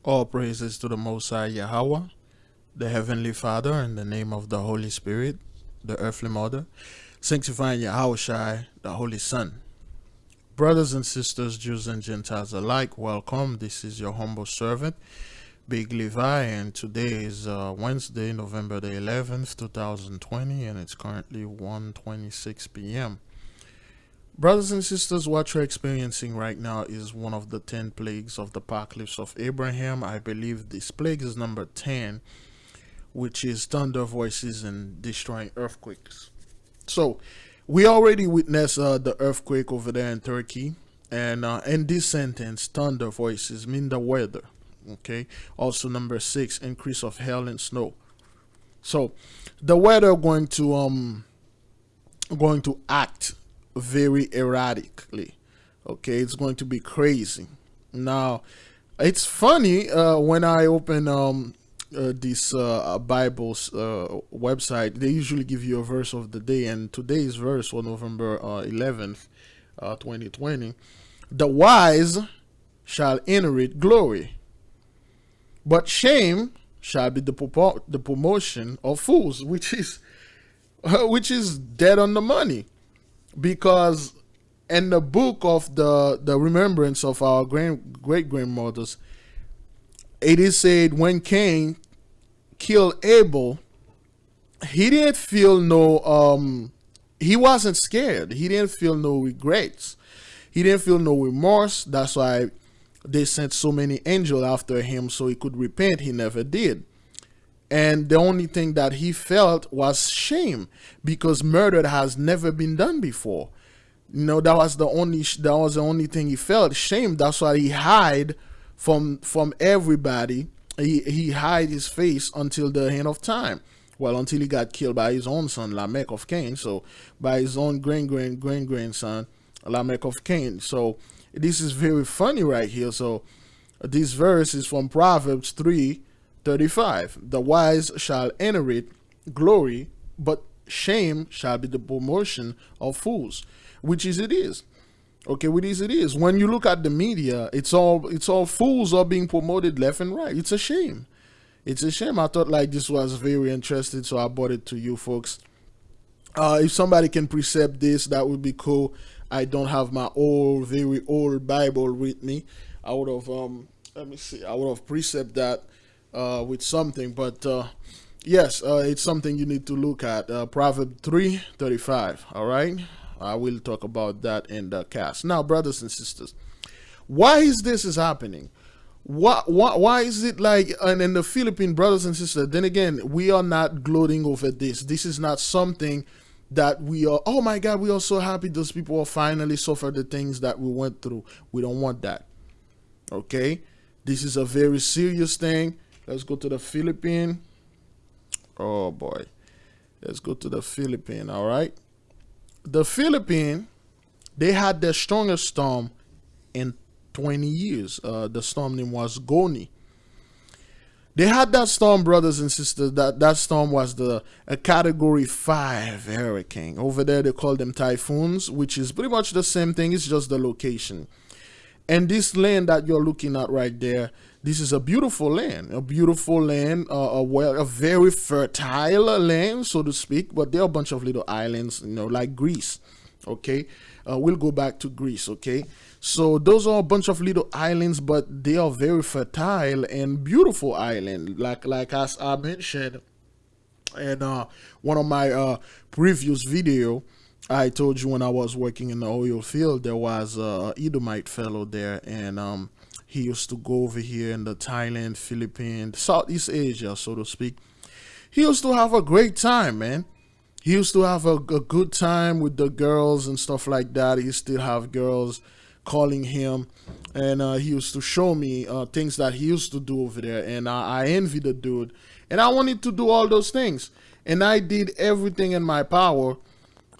All praises to the Most High YAHAWAH, the Heavenly Father, in the name of the Holy Spirit, the Earthly Mother, sanctifying YAHAWAH, the Holy Son. Brothers and sisters, Jews and Gentiles alike, welcome. This is your humble servant, Biglevi, and today is Wednesday, November the 11th, 2020, and it's currently 1:26 p.m. Brothers and sisters, what you're experiencing right now is one of the 10 plagues of the apocalypse of Abraham. I believe this plague is number 10, which is thunder voices and destroying earthquakes. So, we already witnessed the earthquake over there in Turkey. And in this sentence, thunder voices mean the weather. Okay. Also, number 6, increase of hail and snow. So, the weather going to act very erratically. Okay, it's going to be crazy. Now, it's funny when I open this Bible's website, they usually give you a verse of the day, and today's verse for November 11th, 2020, the wise shall inherit glory, but shame shall be the promotion of fools, which is dead on the money. Because in the book of the remembrance of our great grandmothers, it is said when Cain killed Abel, he didn't feel he wasn't scared. He didn't feel no regrets. He didn't feel no remorse. That's why they sent so many angels after him so he could repent. He never did. And the only thing that he felt was shame, because murder has never been done before. You know, that was the only thing he felt, shame. That's why he hid from everybody. He hid his face until the end of time. Well, until he got killed by his own son, Lamech of Cain. So by his own grandson, Lamech of Cain. So this is very funny right here. So this verse is from Proverbs 3:35. The wise shall inherit glory, but shame shall be the promotion of fools, which is it is. Okay, which is it is. When you look at the media, it's all fools are being promoted left and right. It's a shame. It's a shame. I thought like this was very interesting, so I brought it to you folks. If somebody can precept this, that would be cool. I don't have my very old Bible with me. I would have let me see. I would have precept that with something, but yes, it's something you need to look at. Proverbs 3:35. All right, I will talk about that in the cast. Now, brothers and sisters, why is this happening? Why is it like, and in the Philippine brothers and sisters, then again, we are not gloating over this. This is not something that we are, oh my God, we are so happy those people are finally suffer the things that we went through. We don't want that. Okay, this is a very serious thing. Let's go to the Philippines. Oh boy. Let's go to the Philippines, all right? The Philippines, they had their strongest storm in 20 years. The storm name was Goni. They had that storm, brothers and sisters. That storm was a category 5 hurricane. Over there, they call them typhoons, which is pretty much the same thing. It's just the location. And this land that you're looking at right there, this is a beautiful land, a very fertile land, so to speak. But there are a bunch of little islands, like Greece. Okay, we'll go back to Greece. Okay, so those are a bunch of little islands, but they are very fertile and beautiful island. Like as I mentioned in one of my previous video, I told you when I was working in the oil field, there was a Edomite fellow there, and he used to go over here in the Thailand, Philippines, Southeast Asia, so to speak. He used to have a great time, man. He used to have a good time with the girls and stuff like that. He still have girls calling him, and he used to show me things that he used to do over there, and I envy the dude, and I wanted to do all those things, and I did everything in my power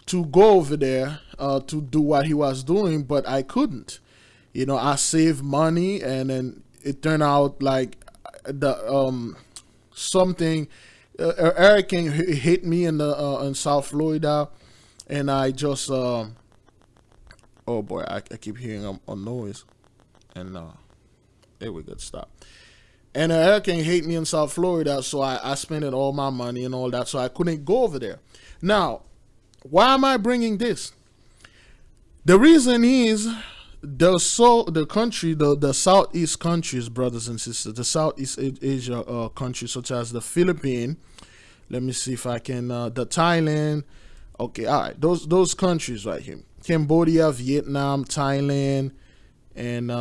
to go over there to do what he was doing, but I couldn't. I saved money, and then it turned out like the something a hurricane hit me in South Florida, and I just oh boy, I keep hearing a noise, and there we go. Stop. And a hurricane hit me in South Florida, so I spent all my money and all that, so I couldn't go over there. Now, why am I bringing this? The reason is the country, the Southeast countries, brothers and sisters, the Southeast Asia countries such as the Philippines. Let me see if I can, the Thailand. Okay, all right, those countries right here. Cambodia, Vietnam, Thailand, and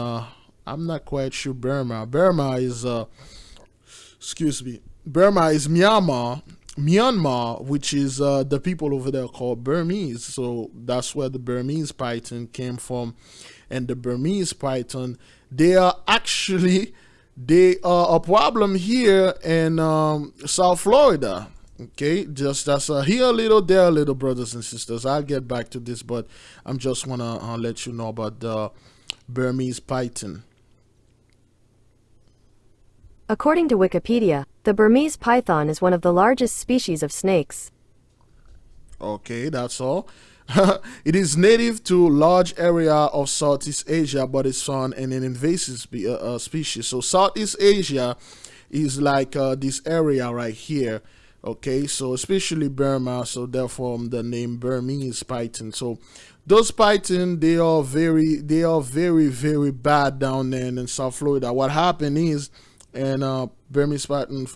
I'm not quite sure Burma. Burma is Burma is Myanmar, which is the people over there called Burmese. So that's where the Burmese python came from. And the Burmese python, they are a problem here in South Florida. Okay, just that's here a little, there a little, brothers and sisters. I'll get back to this, but I'm just wanna let you know about the Burmese python. According to Wikipedia, the Burmese python is one of the largest species of snakes. Okay, that's all. It is native to large area of Southeast Asia, but it's found in an invasive species. So Southeast Asia is like this area right here. Okay, so especially Burma, so therefore the name Burmese python. So those python, they are very, very bad down there in South Florida. What happened is, and Burmese python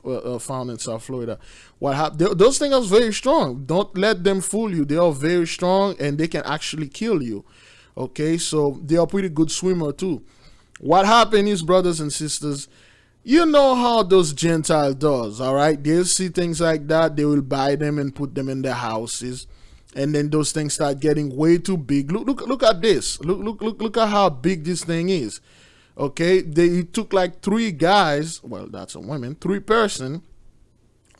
found in South Florida. What happened? Those things are very strong. Don't let them fool you. They are very strong, and they can actually kill you. Okay, so they are pretty good swimmer too. What happened is, brothers and sisters, you know how those Gentiles does. All right, they'll see things like that. They will buy them and put them in their houses, and then those things start getting way too big. Look at this. Look at how big this thing is. Okay, it took like 3 guys, well, that's a woman, 3 person,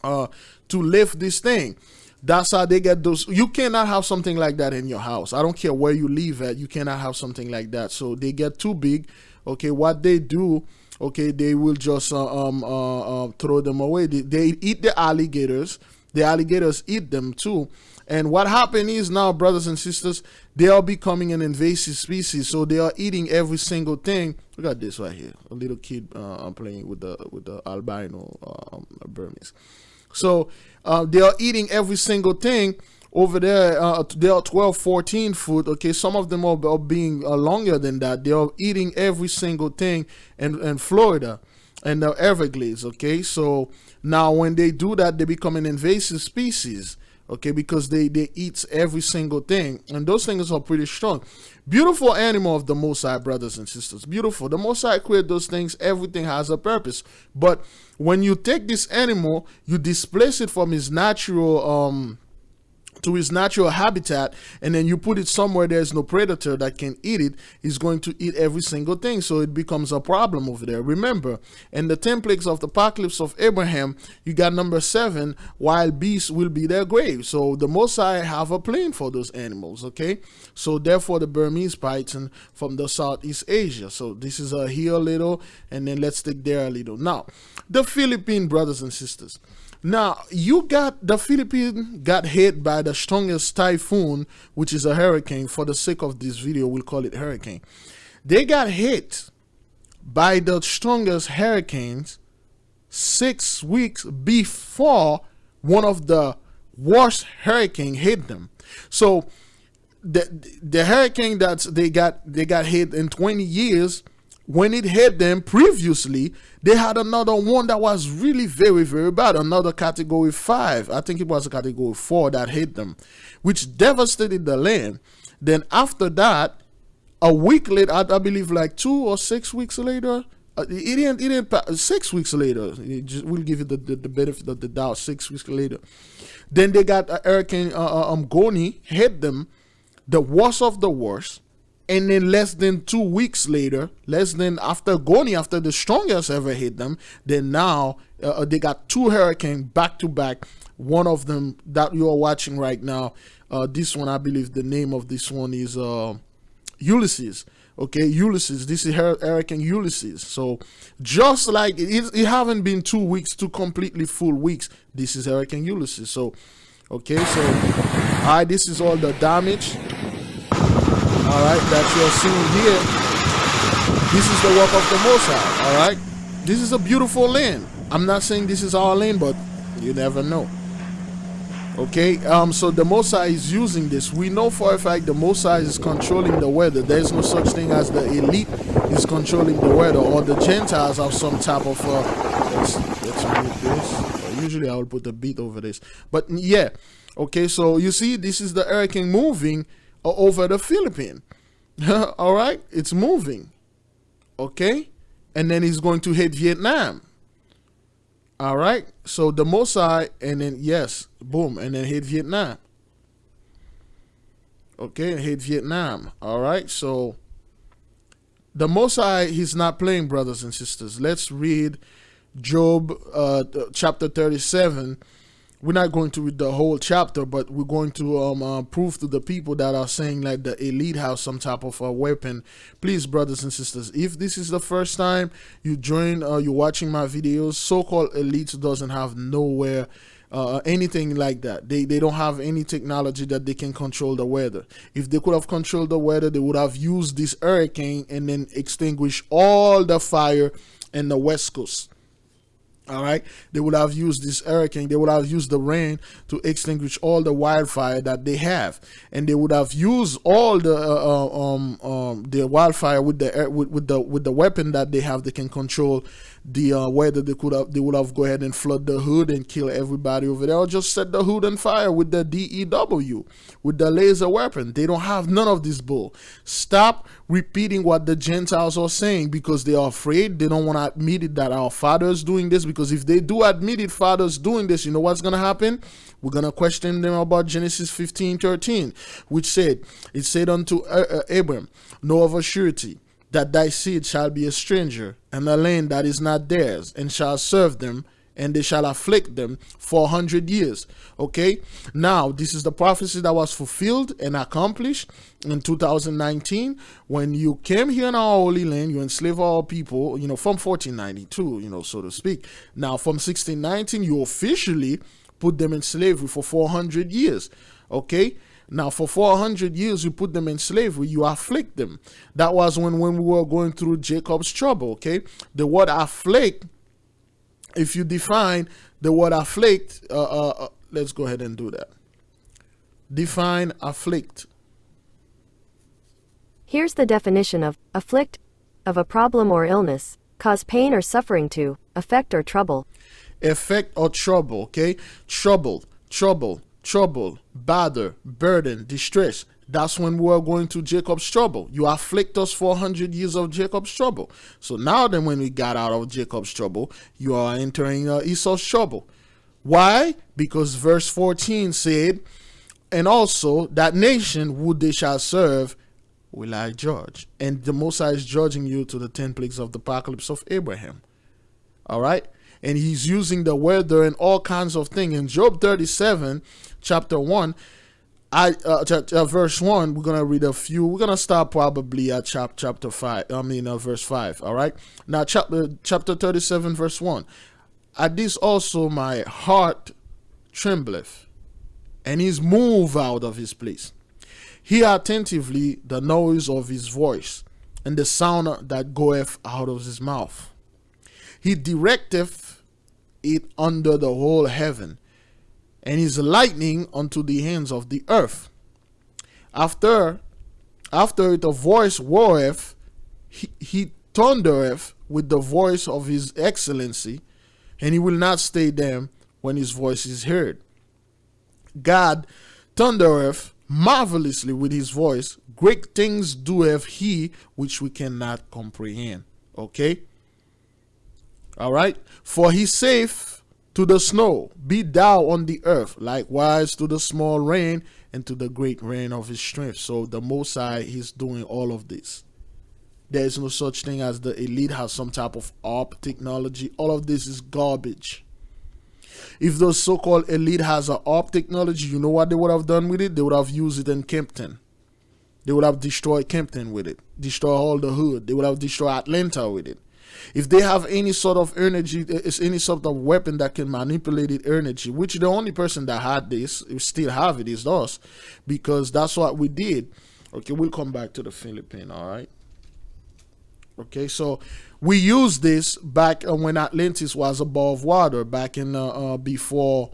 to lift this thing. That's how they get those. You cannot have something like that in your house. I don't care where you live at. You cannot have something like that. So they get too big. Okay, what they do, okay, they will just throw them away. They eat the alligators. The alligators eat them too. And what happened is now, brothers and sisters, they are becoming an invasive species. So they are eating every single thing. Look at this right here. A little kid playing with the albino Burmese. So they are eating every single thing over there. They are 12, 14 foot. Okay, some of them are being longer than that. They are eating every single thing in Florida and the Everglades. Okay, so now when they do that, they become an invasive species. Okay, because they eat every single thing, and those things are pretty strong. Beautiful animal of the Most High, brothers and sisters. Beautiful. The Most High created those things. Everything has a purpose. But when you take this animal, you displace it from his natural to his natural habitat, and then you put it somewhere there's no predator that can eat it, is going to eat every single thing. So it becomes a problem over there. Remember, in the 10 plagues of the apocalypse of Abraham, you got number 7, wild beasts will be their grave. So the Most High have a plan for those animals. Okay, so therefore the Burmese python from the Southeast Asia. So this is here a little, and then let's take there a little. Now the Philippine brothers and sisters. Now, the Philippines got hit by the strongest typhoon, which is a hurricane. For the sake of this video, we'll call it hurricane. They got hit by the strongest hurricanes 6 weeks before one of the worst hurricane hit them. So the hurricane that they got hit in 20 years, when it hit them previously, they had another one that was really very, very bad. Another category 5. I think it was a category 4 that hit them, which devastated the land. Then after that, a week later, I believe like 2 or 6 weeks later, it didn't 6 weeks later, we'll give you the benefit of the doubt. 6 weeks later, then they got a hurricane Goni hit them, the worst of the worst. And then less than 2 weeks later, after the strongest ever hit them, then now they got 2 hurricanes back to back. One of them that you are watching right now, this one, I believe the name of this one is Ulysses. Okay, Ulysses. This is Hurricane Ulysses. So just like it haven't been 2 weeks, 2 completely full weeks. This is Hurricane Ulysses. So, okay, so all right, this is all the damage. All right, that you're seeing here. This is the work of the Most High. All right, This is a beautiful land. I'm not saying this is our land, but you never know. Okay, so the Mosai is using this. We know for a fact the Mosai is controlling the weather. There's no such thing as the elite is controlling the weather, or the Gentiles have some type of. Let's move this. Usually I will put a beat over this, but yeah. Okay, so you see, this is the hurricane moving over the Philippines. All right, it's moving. Okay, and then it's going to hit Vietnam. All right, so the Mosai, and then yes, boom, and then hit Vietnam. Okay, hit Vietnam. All right, so the Mosai, he's not playing, brothers and sisters. Let's read Job chapter 37. We're not going to read the whole chapter, but we're going to prove to the people that are saying like the elite have some type of a weapon. Please, brothers and sisters, if this is the first time you join, you're watching my videos, so-called elites doesn't have nowhere anything like that. They don't have any technology that they can control the weather. If they could have controlled the weather, they would have used this hurricane and then extinguish all the fire in the West Coast. All right, they would have used this hurricane, they would have used the rain to extinguish all the wildfire that they have, and they would have used all the wildfire with the weapon that they have. They can control the weather. They would have go ahead and flood the hood and kill everybody over there, or just set the hood on fire with the DEW, with the laser weapon. They don't have none of this bull. Stop repeating what the Gentiles are saying, because they are afraid. They don't want to admit it that our fathers doing this, because if they do admit it, fathers doing this, you know what's going to happen? We're going to question them about Genesis 15:13, which said, it said unto Abram, know of a surety that thy seed shall be a stranger in a land that is not theirs, and shall serve them, and they shall afflict them 400 years. Okay, now this is the prophecy that was fulfilled and accomplished in 2019 when you came here in our holy land. You enslaved our people, from 1492, so to speak. Now from 1619, you officially put them in slavery for 400 years. Okay, now for 400 years you put them in slavery, you afflict them. That was when we were going through Jacob's trouble. Okay, the word afflict, if you define the word afflict, let's go ahead and do that. Define afflict. Here's the definition of afflict: of a problem or illness, cause pain or suffering to, affect or trouble. Affect or trouble, okay? Trouble, bother, burden, distress. That's when we are going to Jacob's trouble. You afflict us 400 years of Jacob's trouble. So now then, when we got out of Jacob's trouble, you are entering Esau's trouble. Why? Because verse 14 said, and also that nation who they shall serve will I judge. And the Mosai is judging you to the 10 plagues of the apocalypse of Abraham. All right? And he's using the weather and all kinds of things. In Job 37, chapter 1, verse 1, we're going to read a few. We're going to start probably at chapter 5. Verse 5. All right? Now, chapter 37, verse 1. At this also my heart trembleth, and is moved out of his place. Hear attentively the noise of his voice, and the sound that goeth out of his mouth. He directeth it under the whole heaven, and his lightning unto the ends of the earth. After it a voice roareth, he thundereth with the voice of his excellency, and he will not stay them when his voice is heard. God thundereth marvelously with his voice. Great things doeth he which we cannot comprehend. Okay? All right? For he saith to the snow, be thou on the earth, likewise to the small rain and to the great rain of his strength. So the Most High is doing all of this. There is no such thing as the elite has some type of ARP technology. All of this is garbage. If the so-called elite has an ARP technology, you know what they would have done with it? They would have used it in Kempton. They would have destroyed Kempton with it. Destroy all the hood. They would have destroyed Atlanta with it. If they have any sort of energy, it's any sort of weapon that can manipulate it energy, which the only person that had this, still have it, is us, because that's what we did. Okay, we'll come back to the Philippines, all right? Okay, so We used this back when Atlantis was above water, back in before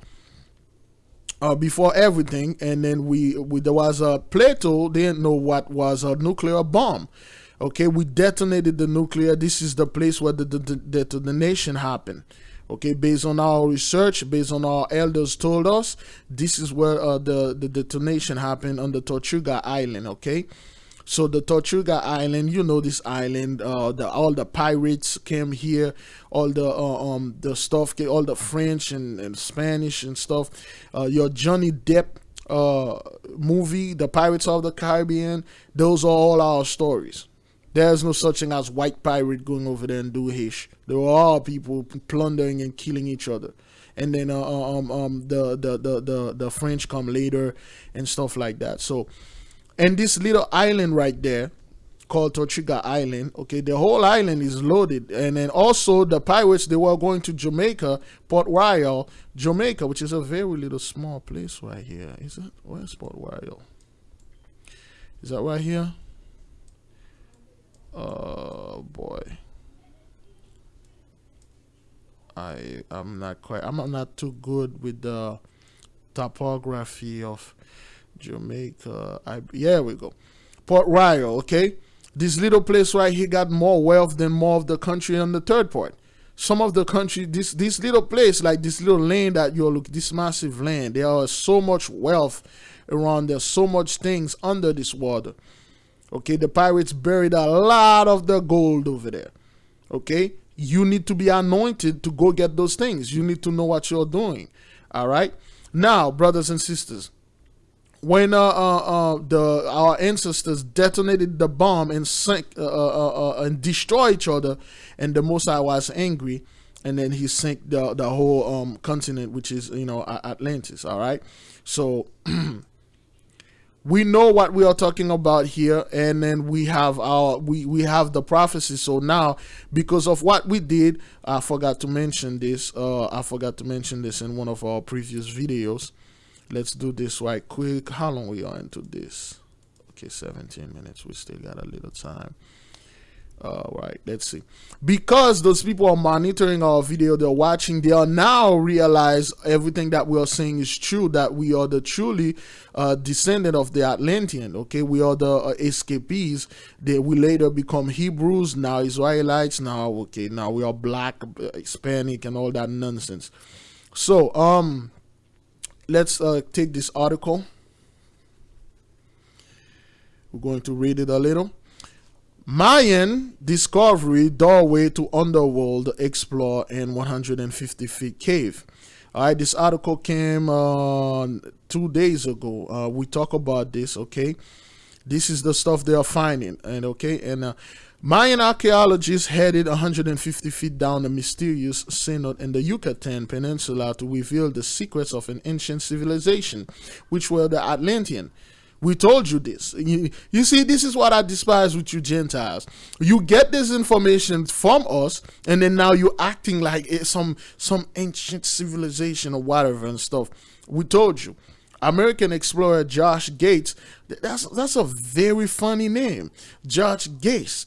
everything, and then we there was a Plato didn't know what was a nuclear bomb. Okay, we detonated the nuclear. This is the place where the detonation happened. Okay, based on our research, based on our elders told us, this is where the detonation happened on the Tortuga Island. Okay, so the Tortuga Island, you know this island. All the pirates came here, all the stuff, all the French and Spanish and stuff. Your Johnny Depp movie, The Pirates of the Caribbean. Those are all our stories. There's no such thing as white pirate going over there and do hish. There are all people plundering and killing each other, and then the French come later and stuff like that. So, and this little island right there called Tortuga Island, okay, the whole island is loaded. And then also the pirates, they were going to Jamaica, Port Royal, Jamaica, which is a very little small place right here. Is it? Where's Port Royal? Is that right here? Oh boy. I'm not too good with the topography of Jamaica. Here we go. Port Royal, okay? This little place right here got more wealth than more of the country on the third part. Some of the country, this little place, like this little land that you look, this massive land, there are so much wealth around there, so much things under this water. Okay, the pirates buried a lot of the gold over there. Okay, you need to be anointed to go get those things. You need to know what you're doing. All right. Now, brothers and sisters, when our ancestors detonated the bomb and sank and destroyed each other, and the Most High was angry, and then he sank the whole continent, which is Atlantis. All right. So. We know what we are talking about here, and then we have we have the prophecy. So now, because of what we did, I forgot to mention this. I forgot to mention this in one of our previous videos. Let's do this right quick. How long we are into this? Okay, 17 minutes. We still got a little time. Right, let's see. Because those people are monitoring our video, they're watching, they are now realize everything that we are saying is true, that we are the truly descendant of the Atlantean. Okay, we are the escapees. They we later become Hebrews, now Israelites, now we are black, Hispanic, and all that nonsense. So let's take this article. We're going to read it a little. Mayan discovery doorway to underworld explore in 150 feet cave. All right, this article came 2 days ago. We talk about this. Okay, this is the stuff they are finding, and Mayan archaeologists headed 150 feet down the mysterious synod in the Yucatan Peninsula to reveal the secrets of an ancient civilization, which were the Atlantean. We told you this. You see, this is what I despise with you Gentiles. You get this information from us, and then now you're acting like it's some ancient civilization or whatever and stuff. We told you. American explorer Josh Gates, that's a very funny name. Josh Gates,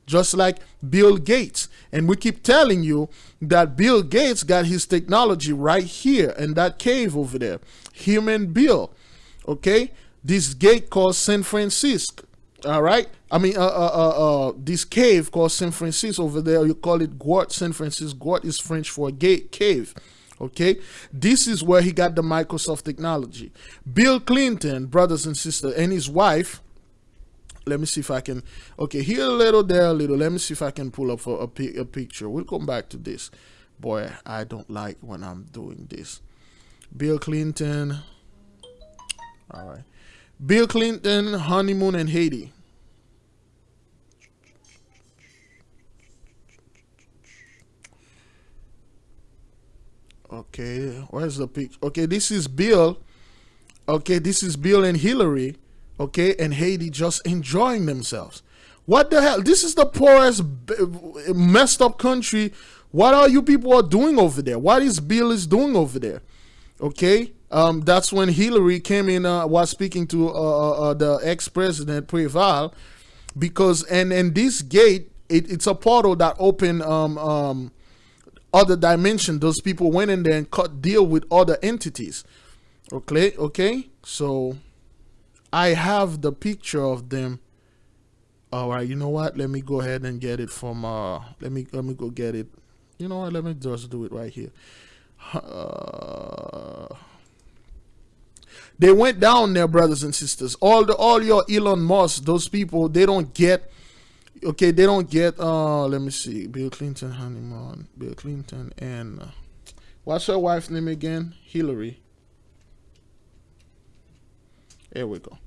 just like Bill Gates. And we keep telling you that Bill Gates got his technology right here in that cave over there. Human Bill. Okay, this gate called San Francisco. All right, I mean, this cave called San Francisco over there, you call it Gort San Francisco. Gort is French for gate, cave. Okay, this is where he got the Microsoft technology. Bill Clinton, brothers and sisters, and his wife. Let me see if I can. Okay, here a little, there a little. Let me see if I can pull up a picture. We'll come back to this. Boy, I don't like when I'm doing this. Bill Clinton. All right. Bill Clinton, honeymoon in Haiti. Okay, where's the picture? Okay, this is Bill. Okay, this is Bill and Hillary. Okay, and Haiti just enjoying themselves. What the hell? This is the poorest, messed up country. What are you people doing over there? What is Bill is doing over there? Okay. That's when Hillary came in, was speaking to the ex-president Preval, because and this gate it's a portal that opened other dimension. Those people went in there and deal with other entities. Okay. So I have the picture of them. All right. You know what? Let me go ahead and get it from. Let me go get it. You know what? Let me just do it right here. They went down there, brothers and sisters. All your Elon Musk, those people, they don't get. Okay, they don't get. Let me see. Bill Clinton, honeymoon. Bill Clinton and what's her wife's name again? Hillary. Here we go.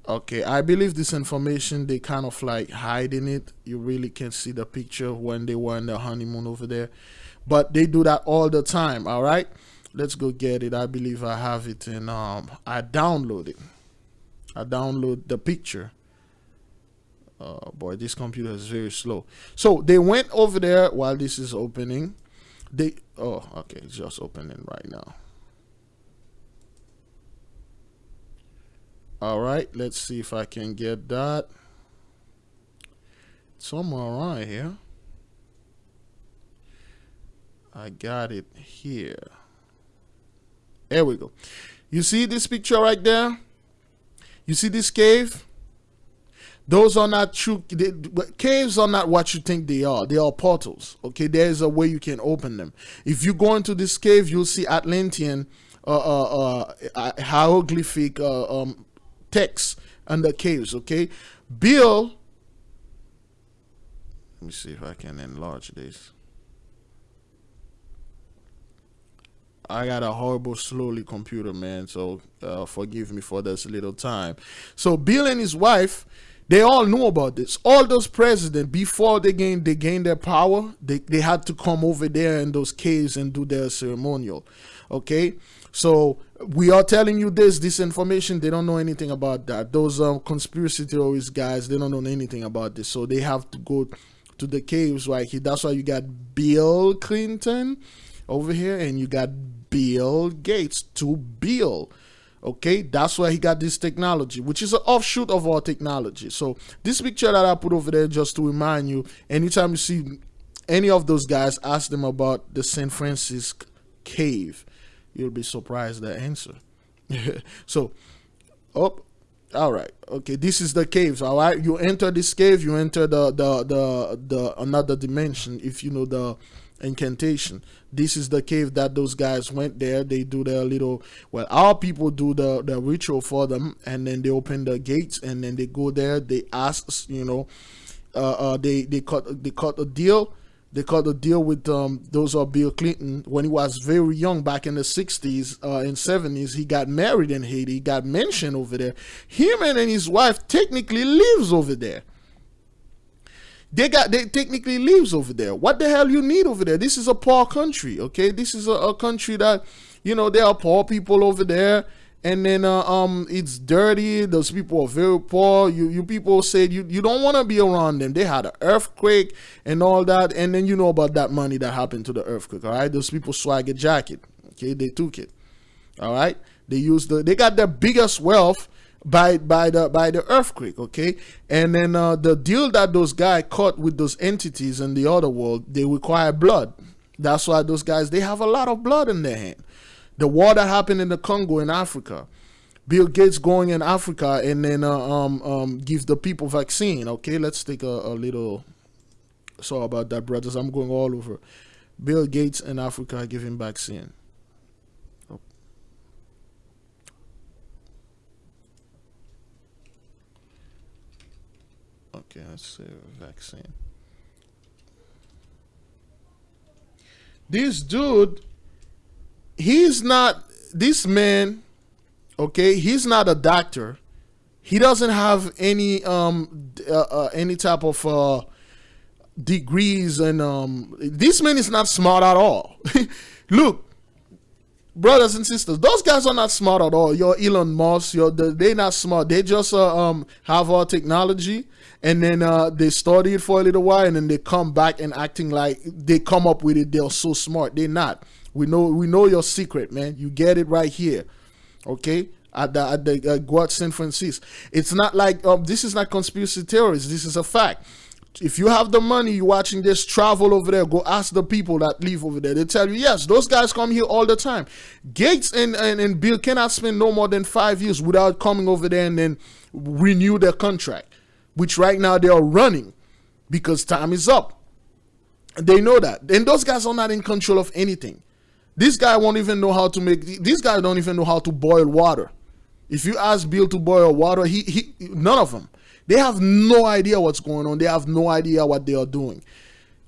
Okay, I believe this information, they kind of like hiding it. You really can't see the picture when they were on their honeymoon over there. But they do that all the time, all right? Let's go get it. I believe I have it and I download it. I download the picture. Boy, this computer is very slow. So they went over there while this is opening. Okay, it's just opening right now. All right, let's see if I can get that. Somewhere around here. I got it here. There we go. You see this picture right there? You see this cave? Those are not true. Caves are not what you think they are. They are portals. Okay, there is a way you can open them. If you go into this cave, you'll see Atlantean hieroglyphic text under caves. Okay, Bill. Let me see if I can enlarge this. I got a horrible slowly computer, man, so forgive me for this little time. So Bill and his wife, they all knew about this. All those presidents, before they gained their power, they had to come over there in those caves and do their ceremonial. Okay, so we are telling you this information. They don't know anything about that. Those conspiracy theorist guys, they don't know anything about this. So they have to go to the caves right here. That's why you got Bill Clinton over here, and you got Bill Gates to Bill. Okay, that's why he got this technology, which is an offshoot of our technology. So this picture that I put over there, just to remind you, anytime you see any of those guys, ask them about the San Francisco cave. You'll be surprised the answer. So, all right. Okay, this is the caves. All right, you enter this cave, you enter the another dimension. If you know the incantation, this is the cave that those guys went there. They do their little, well, our people do the ritual for them, and then they open the gates, and then they go there. They ask, you know, they cut a deal. They cut a deal with those are Bill Clinton when he was very young back in the 60s and 70s. He got married in Haiti. He got mentioned over there. Him and his wife technically lives over there. They technically lives over there. What the hell you need over there? This is a poor country, okay? This is a country that, you know, there are poor people over there, and then it's dirty. Those people are very poor. You people said you don't want to be around them. They had an earthquake and all that, and then you know about that money that happened to the earthquake. All right, those people swag a jacket. Okay, they took it. All right, they got their biggest wealth by the earthquake. Okay, and then the deal that those guys cut with those entities in the other world, they require blood. That's why those guys, they have a lot of blood in their hand. The war that happened in the Congo in Africa, Bill Gates going in Africa and then give the people vaccine. Okay, let's take a little. Sorry about that, brothers. I'm going all over. Bill Gates in Africa giving vaccine. Oh. Okay, let's say vaccine. This dude, he's not, this man, okay, he's not a doctor. He doesn't have any type of degrees, and this man is not smart at all. Look, brothers and sisters, those guys are not smart at all. Your Elon Musk, they're not smart. They just have our technology, and then they study it for a little while, and then they come back and acting like they come up with it. They're so smart. They're not. We know your secret, man. You get it right here. Okay, at the Guad Saint Francis. It's not like this is not conspiracy theories. This is a fact. If you have the money, you're watching this, travel over there, go ask the people that live over there. They tell you, yes, those guys come here all the time. Gates and Bill cannot spend no more than 5 years without coming over there and then renew their contract, which right now they are running because time is up. They know that. And those guys are not in control of anything. This guy won't even know how to these guys don't even know how to boil water. If you ask Bill to boil water, he none of them. They have no idea what's going on. They have no idea what they are doing.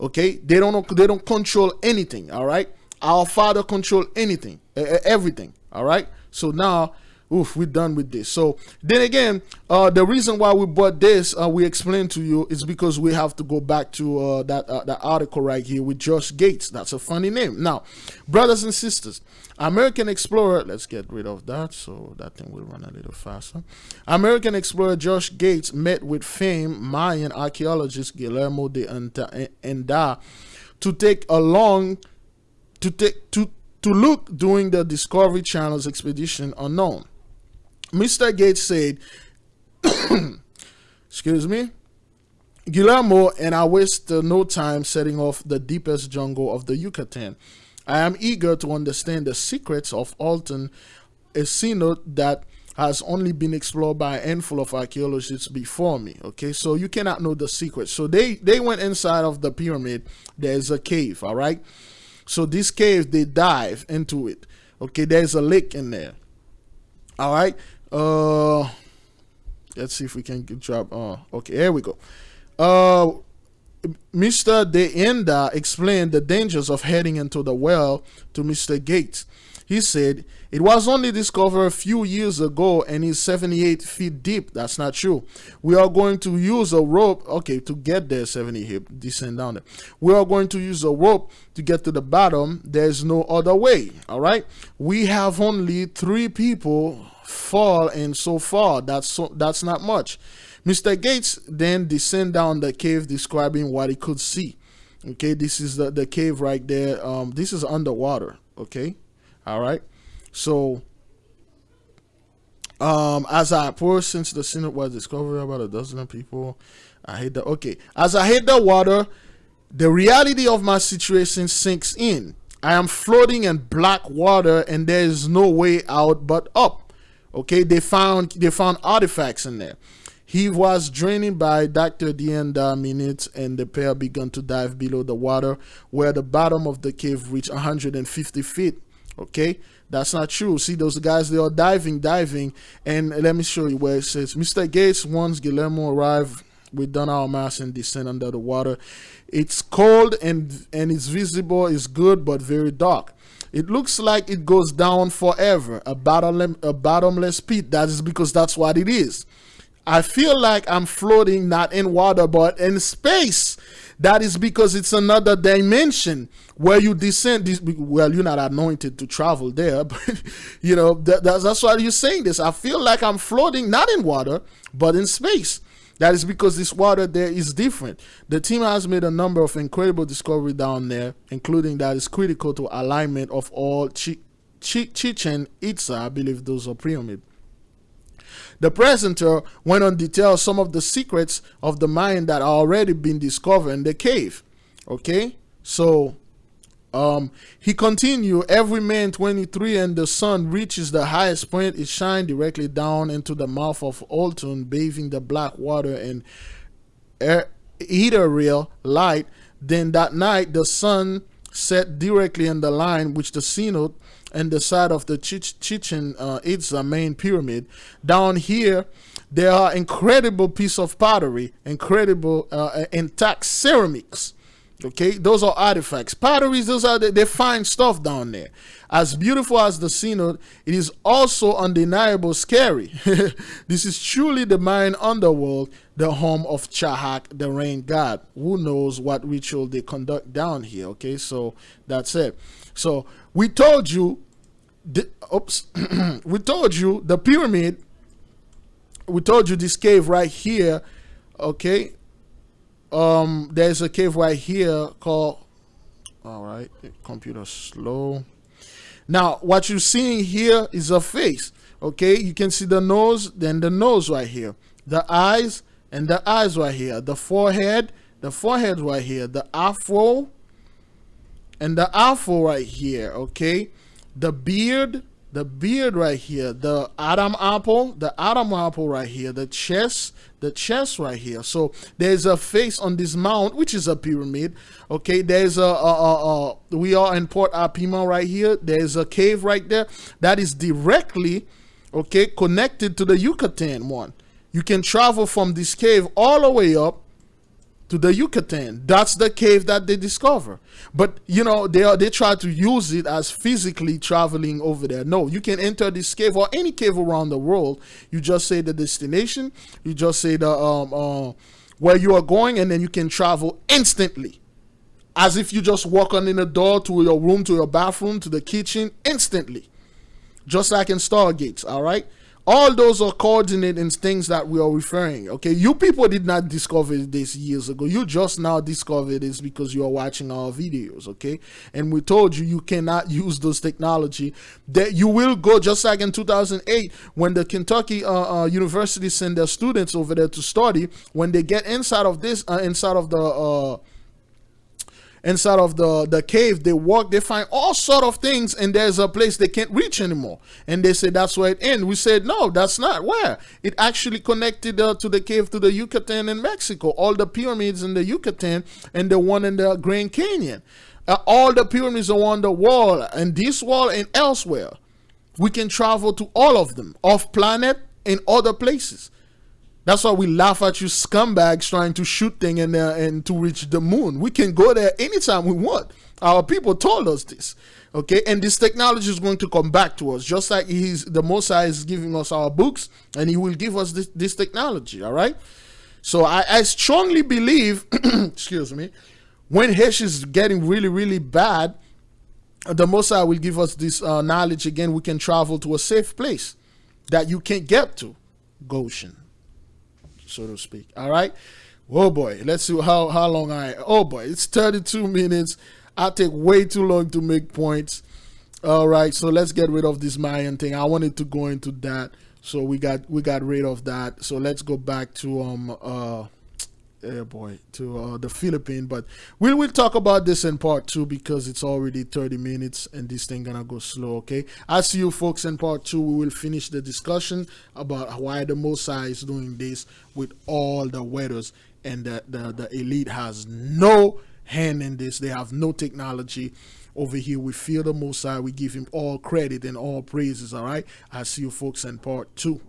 Okay? They don't know, they don't control anything, all right? Our Father control anything, everything, all right? So now, we're done with this. So then again, the reason why we bought this, we explained to you, is because we have to go back to that article right here with Josh Gates. That's a funny name. Now, brothers and sisters, American explorer, let's get rid of that so that thing will run a little faster. American explorer Josh Gates met with famed Mayan archaeologist Guillermo de Enda to look during the Discovery Channel's expedition unknown. Mr. Gates said, excuse me, Guillermo and I waste no time setting off the deepest jungle of the Yucatan. I am eager to understand the secrets of Alton, a cenote that has only been explored by a handful of archaeologists before me. Okay, so you cannot know the secrets. So they went inside of the pyramid. There's a cave, all right? So this cave, they dive into it. Okay, there's a lake in there. All right. Let's see if we can drop. Okay, here we go. Mr. De Enda explained the dangers of heading into the well to Mr. Gates. He said, it was only discovered a few years ago and is 78 feet deep. That's not true. We are going to use a rope, okay, to get there, 70 feet, descend down there. We are going to use a rope to get to the bottom. There's no other way, all right? We have only 3 people fall, and so far, that's not much. Mr. Gates then descend down the cave, describing what he could see. Okay, this is the cave right there. This is underwater, okay? All right, so as I pour since the cenote was discovered, about a dozen people, I hit the okay. As I hit the water, the reality of my situation sinks in. I am floating in black water, and there is no way out but up. Okay, they found artifacts in there. He was drained by Dr. Dienda minutes, and the pair began to dive below the water, where the bottom of the cave reached 150 feet. Okay, that's not true. See, those guys, they are diving, and let me show you where it says, Mr. Gates, once Guillermo arrived, we done our mass and descend under the water. It's cold and it's visible, it's good, but very dark. It looks like it goes down forever, a bottomless pit. That is because that's what it is. I feel like I'm floating not in water but in space. That is because it's another dimension where you descend. Well, you're not anointed to travel there, but you know that's why you're saying this. I feel like I'm floating not in water but in space. That is because this water there is different. The team has made a number of incredible discoveries down there, including that is critical to alignment of all Chichen Itza. I believe those are pyramid. The presenter went on to detail some of the secrets of the Mayan that are already been discovered in the cave. Okay, so he continued, every man 23 and the sun reaches the highest point, it shines directly down into the mouth of Alton, bathing the black water in ethereal light. Then that night the sun set directly in the line which the cenote and the side of the Chichen Itza main pyramid. Down here there are incredible piece of pottery, incredible intact ceramics. Okay, those are artifacts. Potteries, those are they find stuff down there. As beautiful as the cenote, it is also undeniable scary. This is truly the Mayan underworld, the home of Chahak, the rain god. Who knows what ritual they conduct down here? Okay, so that's it. So we told you, we told you the pyramid. We told you this cave right here. Okay. There's a cave right here called, all right, computer slow. Now, what you're seeing here is a face. Okay, you can see the nose, then the nose right here, the eyes, and the eyes right here, the forehead right here, the afro, and the afro right here. Okay, the beard right here, the Adam apple right here, the chest right here. So there's a face on this mount, which is a pyramid. Okay, there's we are in Port Apima right here. There's a cave right there that is directly, okay, connected to the Yucatan one. You can travel from this cave all the way up to the Yucatan. That's the cave that they discover. But you know, they try to use it as physically traveling over there. No, you can enter this cave or any cave around the world. You just say the destination, you just say the where you are going, and then you can travel instantly, as if you just walk on in the door to your room, to your bathroom, to the kitchen instantly, just like in Stargates. All right, all those are coordinate and things that we are referring. Okay, you people did not discover this years ago. You just now discovered this because you are watching our videos. Okay, and we told you you cannot use those technology. That you will go, just like in 2008 when the Kentucky University sent their students over there to study. When they get inside of this, inside of the cave, they walk, they find all sort of things, and there's a place they can't reach anymore, and they say that's where it ends. We said no, that's not where it actually connected to the cave, to the Yucatan in Mexico, all the pyramids in the Yucatan and the one in the Grand Canyon. All the pyramids are on the wall, and this wall and elsewhere. We can travel to all of them, off planet and other places. That's why we laugh at you scumbags trying to shoot things and to reach the moon. We can go there anytime we want. Our people told us this. Okay, and this technology is going to come back to us, just like the Mosai is giving us our books, and he will give us this technology. All right. So I strongly believe, excuse me, when Hesh is getting really, really bad, the Mosai will give us this knowledge again. We can travel to a safe place that you can't get to, Goshen, so to speak. All right. Oh boy, let's see how long oh boy, it's 32 minutes. I take way too long to make points. All right, so let's get rid of this Mayan thing. I wanted to go into that, so we got rid of that. So let's go back to the Philippines, but we will talk about this in part 2 because it's already 30 minutes and this thing gonna go slow. Okay, I see you folks in part 2. We will finish the discussion about why the Mosai is doing this with all the weathers, and the elite has no hand in this. They have no technology. Over here we fear the Mosai, we give him all credit and all praises. All right, I see you folks in part 2.